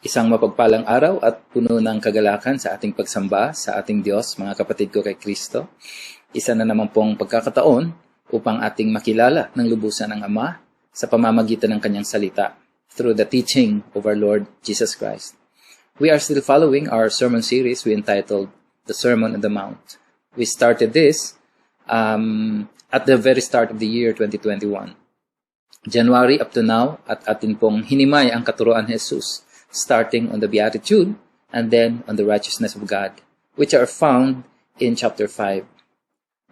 Isang mapagpalang araw at puno ng kagalakan sa ating pagsamba sa ating Diyos, mga kapatid ko kay Kristo. Isa na naman pong pagkakataon upang ating makilala ng lubusan ng Ama sa pamamagitan ng Kanyang salita through the teaching of our Lord Jesus Christ. We are still following our sermon series we entitled The Sermon on the Mount. We started this at the very start of the year 2021. January up to now at atin pong hinimay ang katuruan ni Jesus, starting on the Beatitude and then on the righteousness of God, which are found in chapter 5.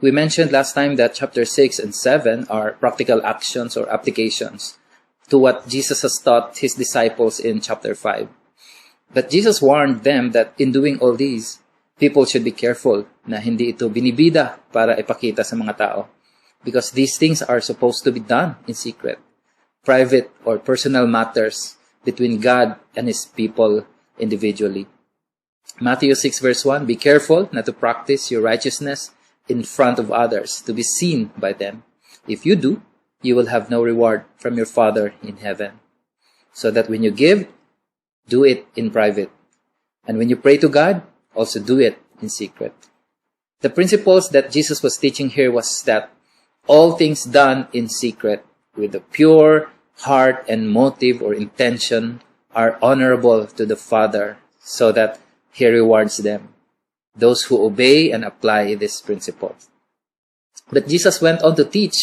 We mentioned last time that chapter 6 and 7 are practical actions or applications to what Jesus has taught his disciples in chapter 5. But Jesus warned them that in doing all these, people should be careful na hindi ito binibida para ipakita sa mga tao, because these things are supposed to be done in secret, private or personal matters between God and His people individually. Matthew 6 verse 1, be careful not to practice your righteousness in front of others, to be seen by them. If you do, you will have no reward from your Father in heaven. So that when you give, do it in private. And when you pray to God, also do it in secret. The principles that Jesus was teaching here was that all things done in secret with a pure heart and motive or intention are honorable to the Father, so that He rewards them, those who obey and apply this principle. But Jesus went on to teach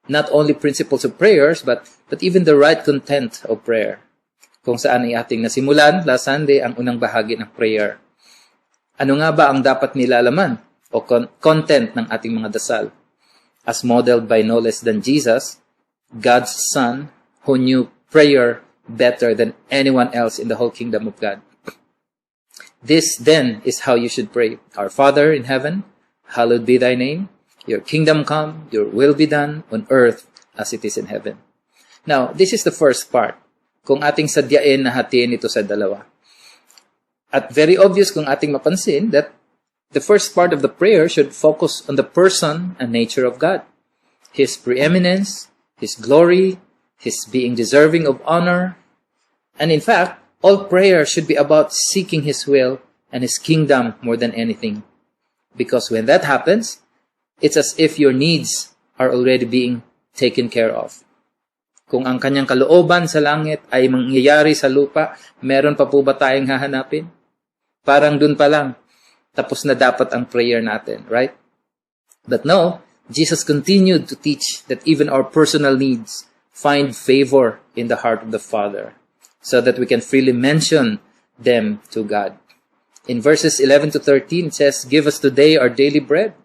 not only principles of prayers, but even the right content of prayer. Kung saan ay ating nasimulan last Sunday ang unang bahagi ng prayer. Ano nga ba ang dapat nilalaman o content ng ating mga dasal? As modeled by no less than Jesus, God's Son, who knew prayer better than anyone else in the whole kingdom of God. This then is how you should pray. Our Father in heaven, hallowed be thy name. Your kingdom come, your will be done on earth as it is in heaven. Now, this is the first part. Kung ating sadyain na hatiin ito sa dalawa. At very obvious kung ating mapansin that the first part of the prayer should focus on the person and nature of God. His preeminence, His glory, His being deserving of honor. And in fact, all prayer should be about seeking His will and His kingdom more than anything. Because when that happens, it's as if your needs are already being taken care of. Kung ang kanyang kalooban sa langit ay mangyayari sa lupa, meron pa po ba tayong hahanapin? Parang dun pa lang, tapos na dapat ang prayer natin, right? But no, Jesus continued to teach that even our personal needs find favor in the heart of the Father, so that we can freely mention them to God. In verses 11 to 13, it says, give us today our daily bread,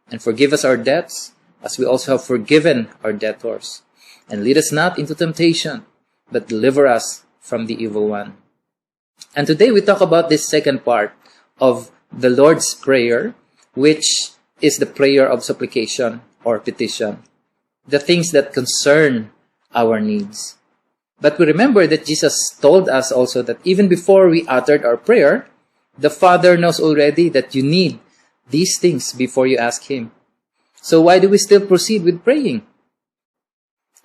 and forgive us our debts, as we also have forgiven our debtors. And lead us not into temptation, but deliver us from the evil one. And today we talk about this second part of the Lord's Prayer, which is the prayer of supplication or petition, the things that concern our needs. But we remember that Jesus told us also that even before we uttered our prayer, the Father knows already that you need these things before you ask Him. So why do we still proceed with praying?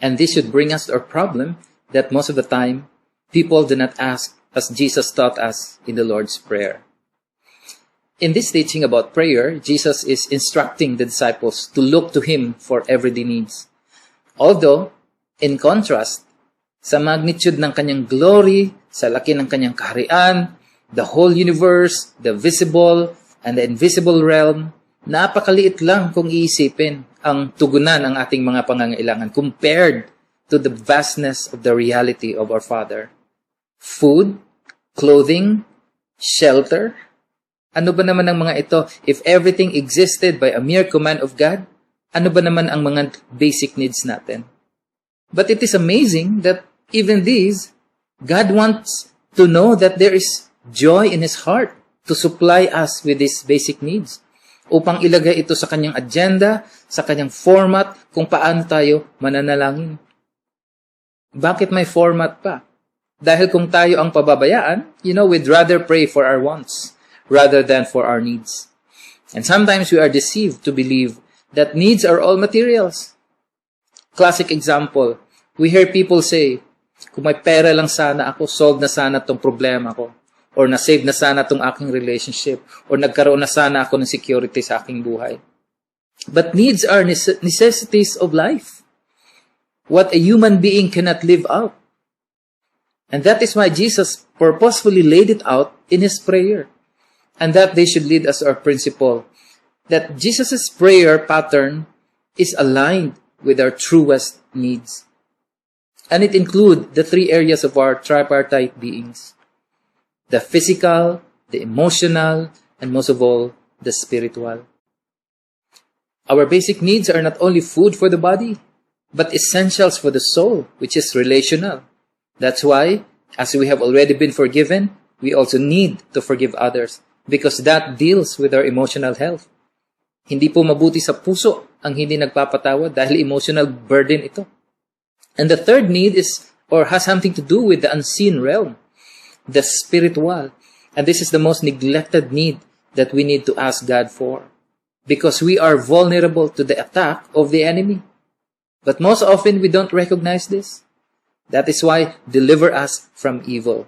And this should bring us to our problem that most of the time, people do not ask as Jesus taught us in the Lord's Prayer. In this teaching about prayer, Jesus is instructing the disciples to look to Him for everyday needs. Although, in contrast, sa magnitude ng Kanyang glory, sa laki ng Kanyang kaharian, the whole universe, the visible and the invisible realm, napakaliit lang kung iisipin ang tugunan ng ating mga pangangailangan compared to the vastness of the reality of our Father. Food, clothing, shelter. Ano ba naman ang mga ito? If everything existed by a mere command of God, ano ba naman ang mga basic needs natin? But it is amazing that even these, God wants to know that there is joy in His heart to supply us with these basic needs, upang ilagay ito sa Kanyang agenda, sa Kanyang format, kung paano tayo mananalangin. Bakit may format pa? Dahil kung tayo ang pababayaan, we'd rather pray for our wants rather than for our needs. And sometimes we are deceived to believe that needs are all materials. Classic example, we hear people say, Kung may pera lang sana ako, solve na sana tong problema ko. Or na-save na sana tong aking relationship. Or nagkaroon na sana ako ng security sa aking buhay. But needs are necessities of life. What a human being cannot live out. And that is why Jesus purposefully laid it out in His prayer. And that they should lead us our principle. That Jesus' prayer pattern is aligned with our truest needs. And it includes the three areas of our tripartite beings. The physical, the emotional, and most of all, the spiritual. Our basic needs are not only food for the body, but essentials for the soul, which is relational. That's why, as we have already been forgiven, we also need to forgive others because that deals with our emotional health. Hindi po mabuti sa puso ang hindi nagpapatawad dahil emotional burden ito. And the third need is, or has something to do with the unseen realm, the spiritual. And this is the most neglected need that we need to ask God for. Because we are vulnerable to the attack of the enemy. But most often we don't recognize this. That is why, deliver us from evil.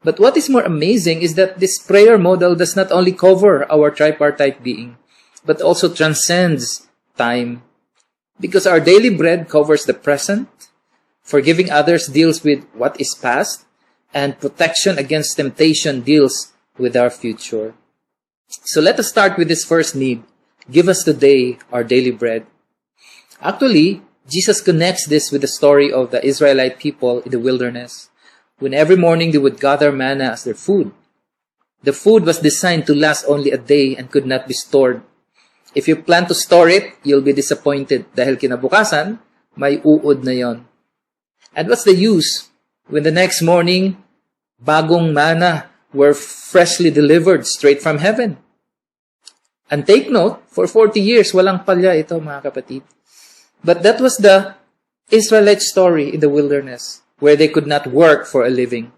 But what is more amazing is that this prayer model does not only cover our tripartite being, but also transcends time. Because our daily bread covers the present, forgiving others deals with what is past, and protection against temptation deals with our future. So let us start with this first need. Give us today our daily bread. Actually, Jesus connects this with the story of the Israelite people in the wilderness, when every morning they would gather manna as their food. The food was designed to last only a day and could not be stored. If you plan to store it, you'll be disappointed dahil kinabukasan, may uod na yon. And what's the use when the next morning, bagong manna were freshly delivered straight from heaven? And take note, for 40 years, walang palya ito, mga kapatid. But that was the Israelite story in the wilderness, where they could not work for a living.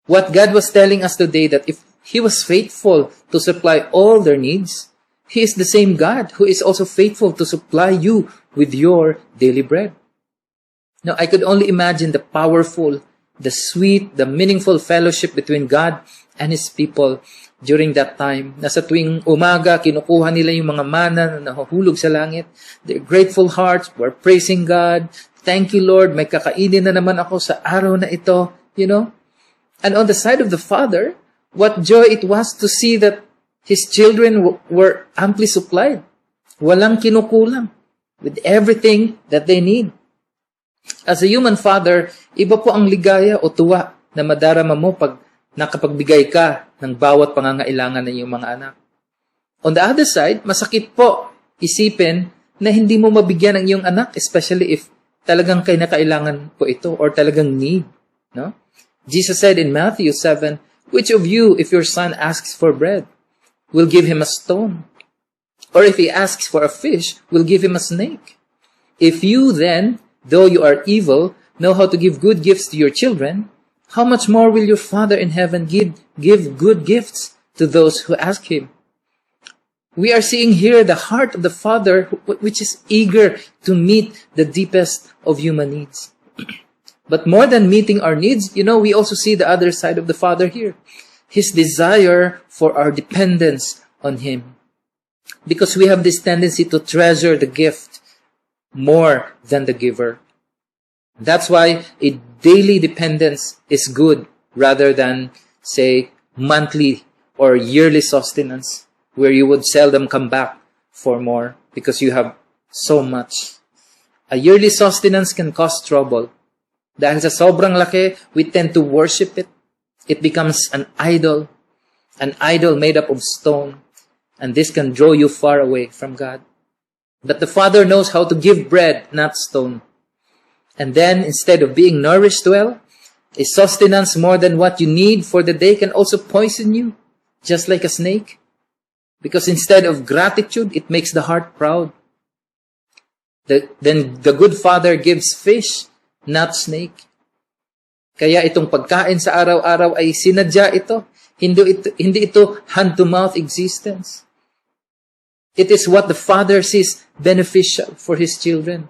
What God was telling us today, that if He was faithful to supply all their needs, He is the same God who is also faithful to supply you with your daily bread. Now, I could only imagine the powerful, the sweet, the meaningful fellowship between God and His people during that time. Na sa tuwing umaga, kinukuha nila yung mga mana na nahuhulog sa langit. Their grateful hearts were praising God. Thank you, Lord. May kakainin na naman ako sa araw na ito. You know? And on the side of the Father, what joy it was to see that His children were amply supplied. Walang kinukulang. With everything that they need. As a human father, iba po ang ligaya o tuwa na madarama mo pag nakapagbigay ka ng bawat pangangailangan ng iyong mga anak. On the other side, masakit po isipin na hindi mo mabigyan ng iyong anak, especially if talagang kailangan po ito or talagang need. No? Jesus said in Matthew 7, "Which of you, if your son asks for bread, will give him a stone? Or if he asks for a fish, will give him a snake? If you then, though you are evil, know how to give good gifts to your children, how much more will your Father in heaven give good gifts to those who ask Him?" We are seeing here the heart of the Father, which is eager to meet the deepest of human needs. But more than meeting our needs, we also see the other side of the Father here. His desire for our dependence on Him. Because we have this tendency to treasure the gift more than the giver. That's why a daily dependence is good rather than, say, monthly or yearly sustenance, where you would seldom come back for more because you have so much. A yearly sustenance can cause trouble. Dahil sa sobrang laki, we tend to worship it. It becomes an idol made up of stone, and this can draw you far away from God. But the Father knows how to give bread, not stone. And then, instead of being nourished well, a sustenance more than what you need for the day can also poison you, just like a snake. Because instead of gratitude, it makes the heart proud. Then the good Father gives fish, not snake. Kaya itong pagkain sa araw-araw ay sinadya ito. Hindi ito hand-to-mouth existence. It is what the Father sees beneficial for His children.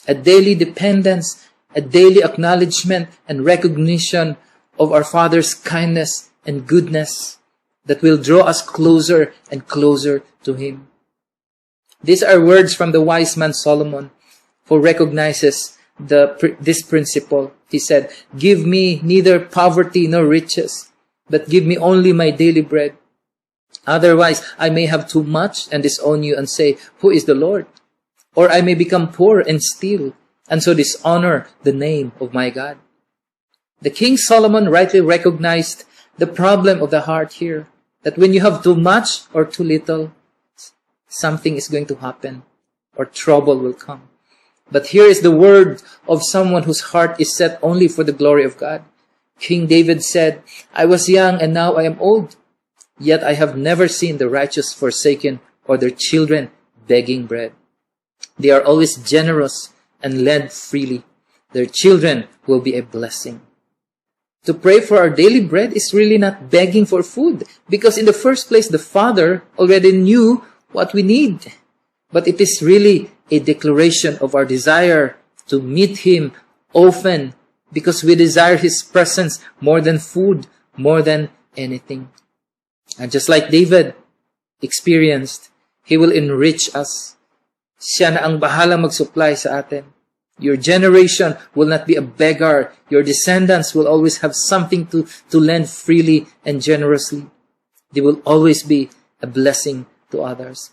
A daily dependence a daily acknowledgement and recognition of our Father's kindness and goodness that will draw us closer and closer to Him. These are words from the wise man Solomon, who recognizes this principle. He said, "Give me neither poverty nor riches, but give me only my daily bread. Otherwise, I may have too much and disown you and say, 'Who is the Lord?' Or I may become poor and steal, and so dishonor the name of my God." The King Solomon rightly recognized the problem of the heart here, that when you have too much or too little, something is going to happen, or trouble will come. But here is the word of someone whose heart is set only for the glory of God. King David said, "I was young and now I am old, yet I have never seen the righteous forsaken or their children begging bread. They are always generous and lend freely. Their children will be a blessing." To pray for our daily bread is really not begging for food, because in the first place, the Father already knew what we need. But it is really a declaration of our desire to meet Him often, because we desire His presence more than food, more than anything. And just like David experienced, He will enrich us. Siya na ang bahala mag-supply sa atin. Your generation will not be a beggar. Your descendants will always have something to lend freely and generously. They will always be a blessing to others.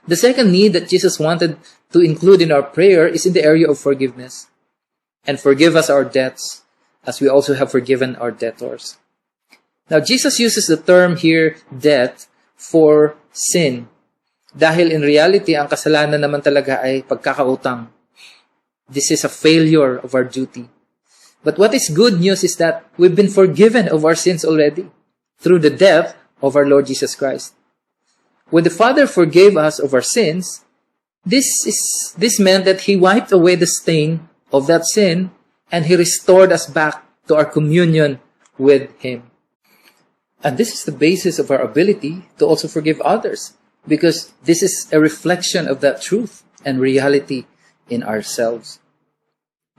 The second need that Jesus wanted to include in our prayer is in the area of forgiveness. And forgive us our debts, as we also have forgiven our debtors. Now, Jesus uses the term here, debt, for sin. Dahil in reality, ang kasalanan naman talaga ay pagkakautang. This is a failure of our duty. But what is good news is that we've been forgiven of our sins already through the death of our Lord Jesus Christ. When the Father forgave us of our sins, this meant that He wiped away the stain of that sin and He restored us back to our communion with Him. And this is the basis of our ability to also forgive others, because this is a reflection of that truth and reality in ourselves.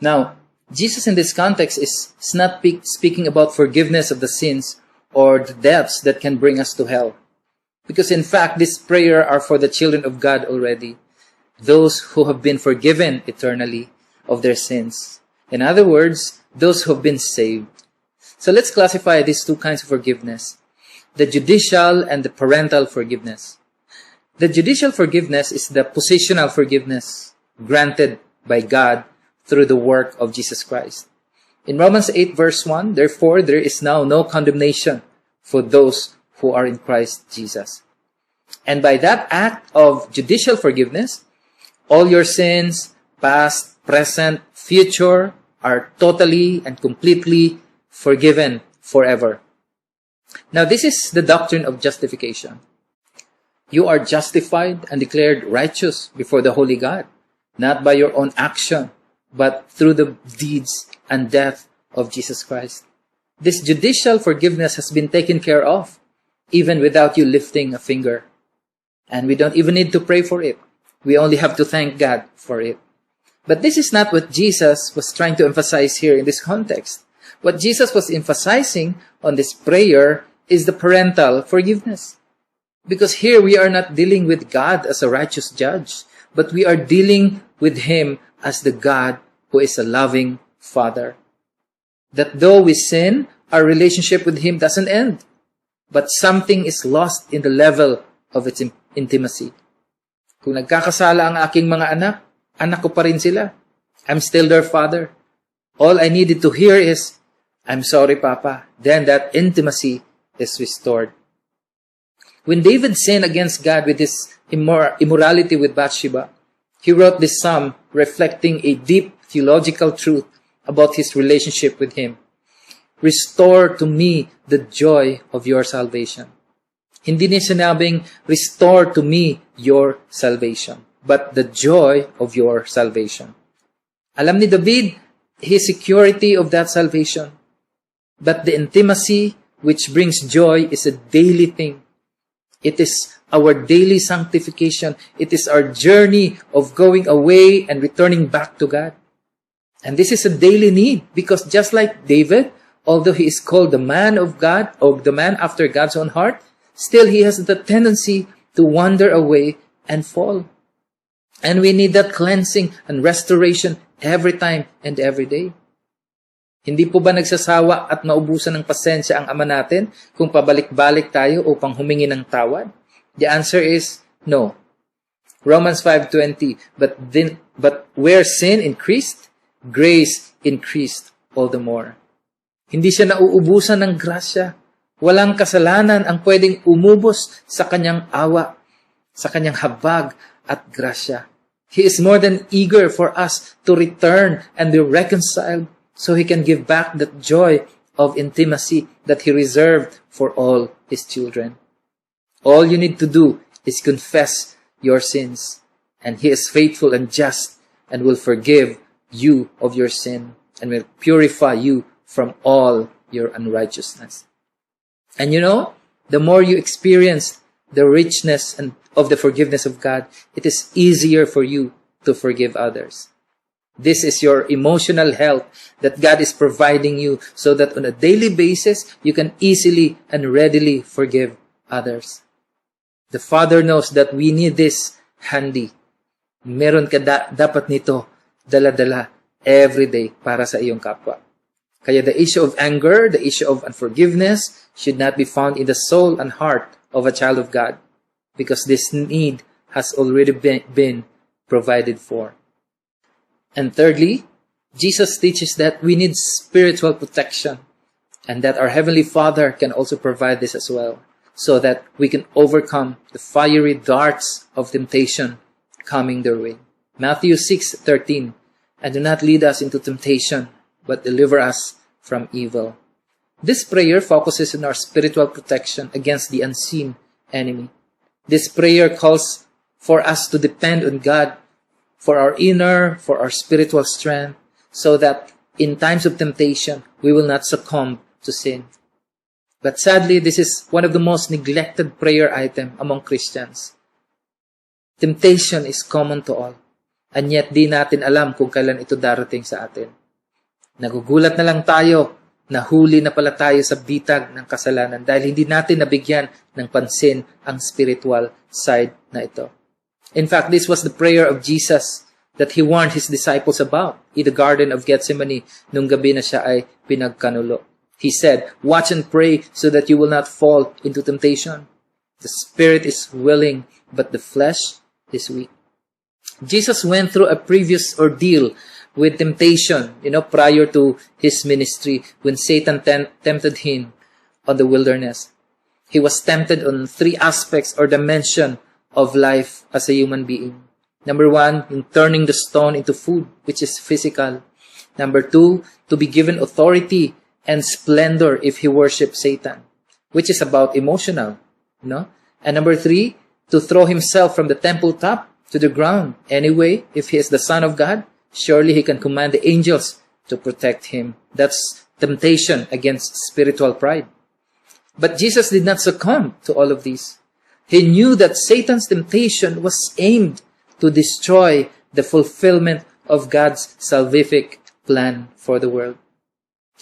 Now, Jesus in this context is not speaking about forgiveness of the sins or the debts that can bring us to hell. Because in fact, this prayer are for the children of God already, those who have been forgiven eternally of their sins. In other words, those who have been saved. So let's classify these two kinds of forgiveness: the judicial and the parental forgiveness. The judicial forgiveness is the positional forgiveness granted by God through the work of Jesus Christ. In Romans 8 verse 1, "Therefore there is now no condemnation for those who are in Christ Jesus." And by that act of judicial forgiveness, all your sins, past, present, future, are totally and completely forgiven forever. Now, this is the doctrine of justification. You are justified and declared righteous before the Holy God, not by your own action, but through the deeds and death of Jesus Christ. This judicial forgiveness has been taken care of, even without you lifting a finger. And we don't even need to pray for it. We only have to thank God for it. But this is not what Jesus was trying to emphasize here in this context. What Jesus was emphasizing on this prayer is the parental forgiveness. Because here we are not dealing with God as a righteous judge, but we are dealing with Him as the God who is a loving Father. That though we sin, our relationship with Him doesn't end, but something is lost in the level of its intimacy. Kung nagkakasala ang aking mga anak, anak ko pa rin sila. I'm still their father. All I needed to hear is, "I'm sorry, Papa." Then that intimacy is restored. When David sinned against God with his immorality with Bathsheba, he wrote this psalm reflecting a deep theological truth about his relationship with Him. "Restore to me the joy of your salvation." Hindi niya sinabing, "Restore to me your salvation," but the joy of your salvation. Alam ni David his security of that salvation. But the intimacy which brings joy is a daily thing. It is our daily sanctification. It is our journey of going away and returning back to God. And this is a daily need, because just like David, although he is called the man of God, or the man after God's own heart, still he has the tendency to wander away and fall. And we need that cleansing and restoration every time and every day. Hindi po ba nagsasawa at maubusan ng pasensya ang Ama natin kung pabalik-balik tayo upang humingi ng tawad? The answer is no. Romans 5:20, but where sin increased, grace increased all the more. Hindi siya nauubusan ng grasya. Walang kasalanan ang pwedeng umubos sa kanyang awa, sa kanyang habag at grasya. He is more than eager for us to return and be reconciled so He can give back that joy of intimacy that He reserved for all His children. All you need to do is confess your sins, and He is faithful and just and will forgive you of your sin and will purify you from all your unrighteousness. And you know, the more you experience the richness and of the forgiveness of God, it is easier for you to forgive others. This is your emotional health that God is providing you so that on a daily basis, you can easily and readily forgive others. The Father knows that we need this handy. Meron ka dapat nito dala-dala every day para sa iyong kapwa. Kaya the issue of anger, the issue of unforgiveness should not be found in the soul and heart of a child of God, because this need has already been provided for. And thirdly, Jesus teaches that we need spiritual protection, and that our Heavenly Father can also provide this as well, so that we can overcome the fiery darts of temptation coming their way. Matthew 6:13, and do not lead us into temptation, but deliver us from evil. This prayer focuses on our spiritual protection against the unseen enemy. This prayer calls for us to depend on God for our for our spiritual strength, so that in times of temptation, we will not succumb to sin. But sadly, this is one of the most neglected prayer item among Christians. Temptation is common to all, and yet di natin alam kung kailan ito darating sa atin. Nagugulat na lang tayo, nahuli na pala tayo sa bitag ng kasalanan dahil hindi natin nabigyan ng pansin ang spiritual side na ito. In fact, this was the prayer of Jesus that He warned His disciples about in the Garden of Gethsemane nung gabi na siya ay pinagkanulo. He said, "Watch and pray so that you will not fall into temptation. The spirit is willing, but the flesh is weak." Jesus went through a previous ordeal with temptation, prior to His ministry when Satan tempted Him on the wilderness. He was tempted on 3 aspects or dimension of life as a human being. Number 1, in turning the stone into food, which is physical. Number 2, to be given authority and splendor if he worships Satan, which is about emotional, And number 3, to throw himself from the temple top to the ground. Anyway, if he is the Son of God, surely he can command the angels to protect him. That's temptation against spiritual pride. But Jesus did not succumb to all of these. He knew that Satan's temptation was aimed to destroy the fulfillment of God's salvific plan for the world.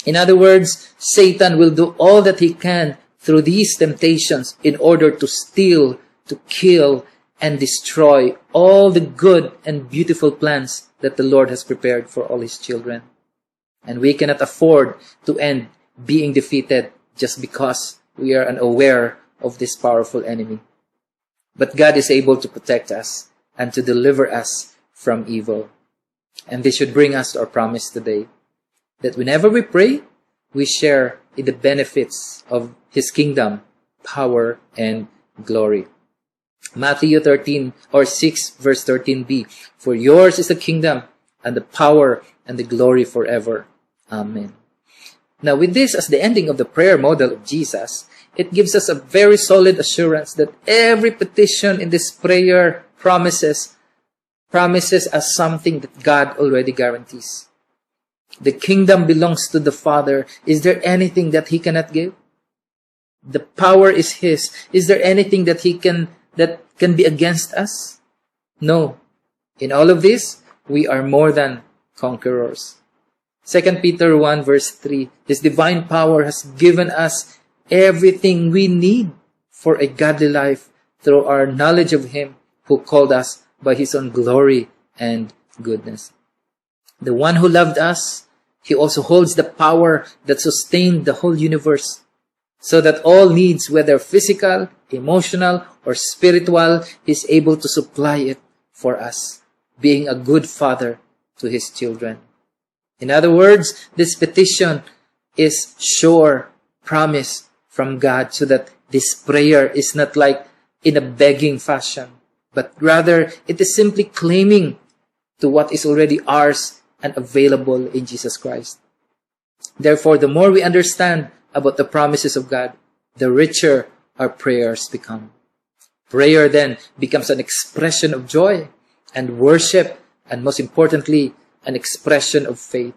In other words, Satan will do all that he can through these temptations in order to steal, to kill, and destroy all the good and beautiful plans that the Lord has prepared for all His children. And we cannot afford to end being defeated just because we are unaware of this powerful enemy. But God is able to protect us and to deliver us from evil. And this should bring us to our promise today, that whenever we pray, we share in the benefits of His kingdom, power, and glory. Matthew 6 verse 13b, "For yours is the kingdom and the power and the glory forever. Amen." Now, with this as the ending of the prayer model of Jesus, it gives us a very solid assurance that every petition in this prayer promises us something that God already guarantees. The kingdom belongs to the Father. Is there anything that He cannot give? The power is His. Is there anything that can be against us? No. In all of this, we are more than conquerors. 2 Peter 1 verse 3, His divine power has given us everything we need for a godly life through our knowledge of Him who called us by His own glory and goodness. The one who loved us, He also holds the power that sustained the whole universe, so that all needs, whether physical, emotional, or spiritual, He is able to supply it for us, being a good father to His children. In other words, this petition is sure promise from God, so that this prayer is not like in a begging fashion, but rather it is simply claiming to what is already ours and available in Jesus Christ. Therefore, the more we understand about the promises of God, the richer our prayers become. Prayer then becomes an expression of joy and worship, and most importantly, an expression of faith,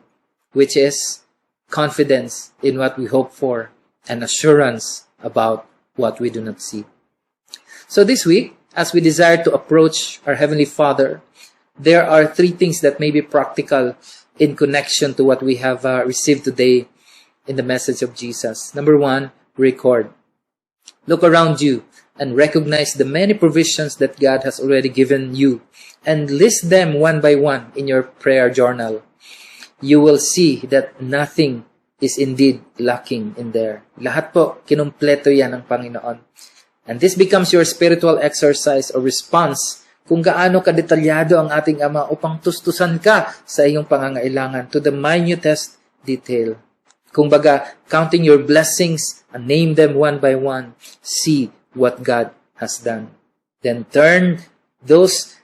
which is confidence in what we hope for and assurance about what we do not see. So this week, as we desire to approach our Heavenly Father, there are 3 things that may be practical in connection to what we have received today in the message of Jesus. Number 1, record. Look around you and recognize the many provisions that God has already given you, and list them one by one in your prayer journal. You will see that nothing is indeed lacking in there. Lahat po, kinumpleto yan ng Panginoon. And this becomes your spiritual exercise or response kung gaano kadetalyado ang ating Ama upang tustusan ka sa iyong pangangailangan to the minutest detail. Kung baga, counting your blessings and name them one by one, see what God has done. Then turn those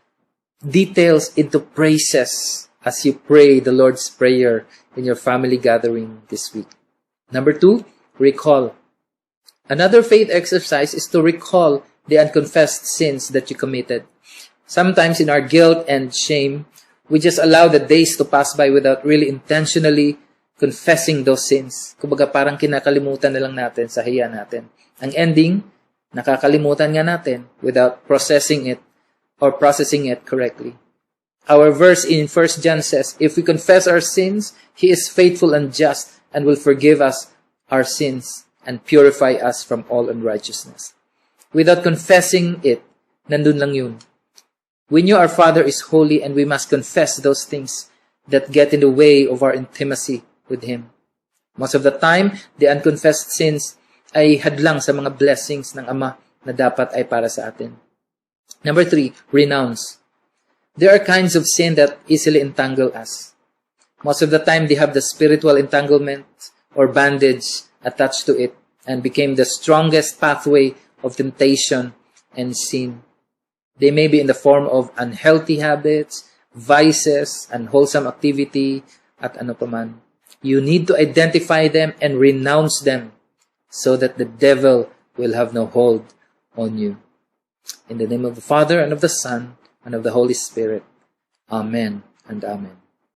details into praises as you pray the Lord's Prayer in your family gathering this week. Number 2, recall. Another faith exercise is to recall the unconfessed sins that you committed. Sometimes in our guilt and shame, we just allow the days to pass by without really intentionally confessing those sins. Kumbaga parang kinakalimutan na lang natin sa hiya natin. Ang ending, nakakalimutan nga natin without processing it correctly. Our verse in 1 John says, if we confess our sins, He is faithful and just and will forgive us our sins and purify us from all unrighteousness. Without confessing it, nandun lang yun. We knew our Father is holy and we must confess those things that get in the way of our intimacy with Him. Most of the time, the unconfessed sins ay hadlang sa mga blessings ng Ama na dapat ay para sa atin. Number 3, renounce. There are kinds of sin that easily entangle us. Most of the time, they have the spiritual entanglement or bandage attached to it and became the strongest pathway of temptation and sin. They may be in the form of unhealthy habits, vices, unwholesome activity, at ano paman. You need to identify them and renounce them so that the devil will have no hold on you. In the name of the Father, and of the Son, and of the Holy Spirit. Amen and amen.